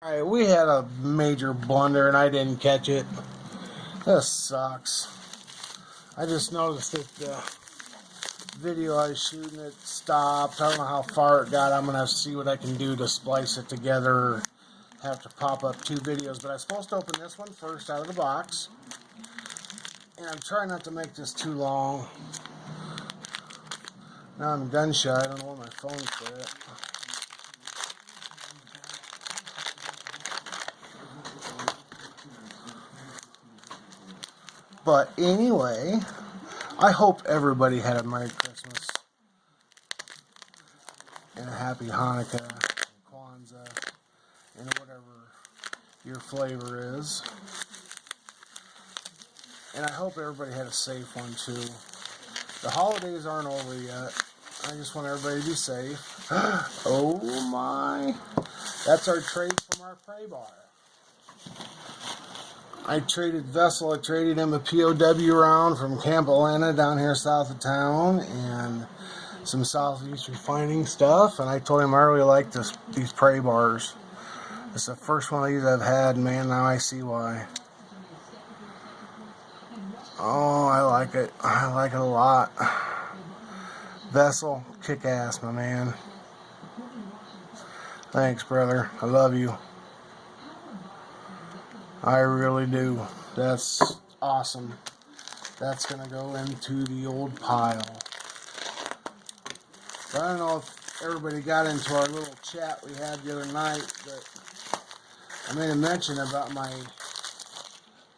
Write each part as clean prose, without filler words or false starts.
Alright, we had a major blunder and I didn't catch it. This sucks. I just noticed that the video I was shooting, it stopped. I don't know how far it got. I'm going to have to see what I can do to splice it together. Have to pop up two videos. But I'm supposed to open this one first out of the box. And I'm trying not to make this too long. Now I'm gun shy. I don't know where my phone's at. But anyway, I hope everybody had a Merry Christmas and a Happy Hanukkah, and Kwanzaa, and whatever your flavor is. And I hope everybody had a safe one too. The holidays aren't over yet. I just want everybody to be safe. Oh my. That's our trade from our prey bar. I traded Vessel. I traded him a POW round from Camp Atlanta down here south of town and some Southeast refining stuff. And I told him I really like these prey bars. It's the first one of these I've had, man. Now I see why. Oh, I like it. I like it a lot. Vessel, kick ass, my man. Thanks, brother. I love you. I really do. That's awesome. That's going to go into the old pile. But I don't know if everybody got into our little chat we had the other night, but I made a mention about my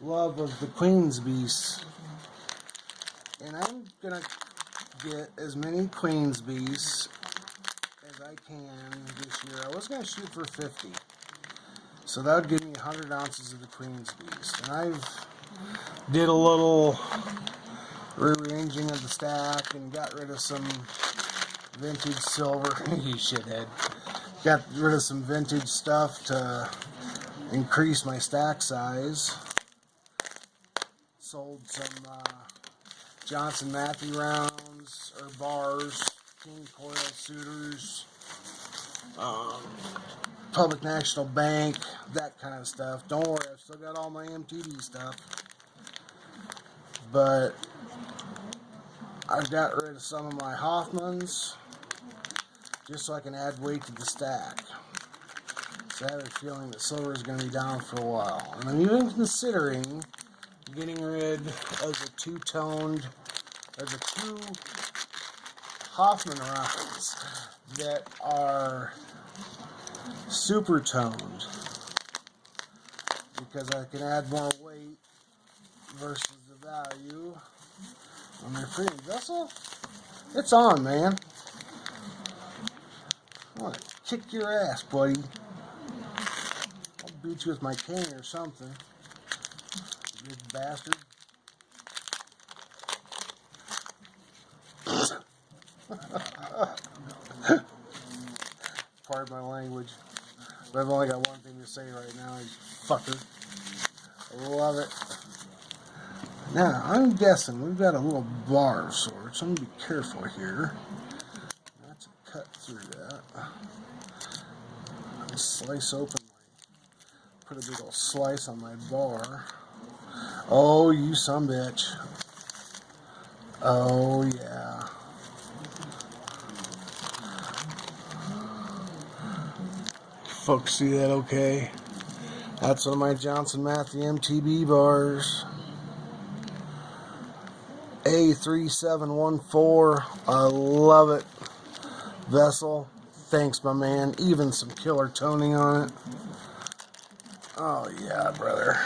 love of the Queen's Beasts. And I'm going to get as many Queen's Beasts as I can this year. I was going to shoot for 50. So that would give me 100 ounces of the Queen's Beast. And I've did a little rearranging of the stack and got rid of some vintage silver. You shithead. Got rid of some vintage stuff to increase my stack size. Sold some Johnson Matthey rounds or bars, King Coil suitors, Public National Bank, that kind of stuff. Don't worry, I've still got all my MTD stuff. But I've got rid of some of my Hoffmans just so I can add weight to the stack. So I have a feeling that silver is going to be down for a while. And I'm even considering getting rid of the two-toned, or the two Hoffman rounds that are super toned, because I can add more weight versus the value on my freaking Vessel. It's on, man. I want to kick your ass, buddy. I'll beat you with my cane or something, you big bastard. Pardon my language. But I've only got one thing to say right now, you fucker. I love it. Now, I'm guessing we've got a little bar of sorts. I'm going to be careful here. Not to cut through that. Slice open put a big old slice on my bar. Oh, you sumbitch. Oh, yeah. Folks see that okay? That's one of my Johnson Matthey MTB bars. A3714. I love it. Vessel. Thanks, my man. Even some killer toning on it. Oh, yeah, brother.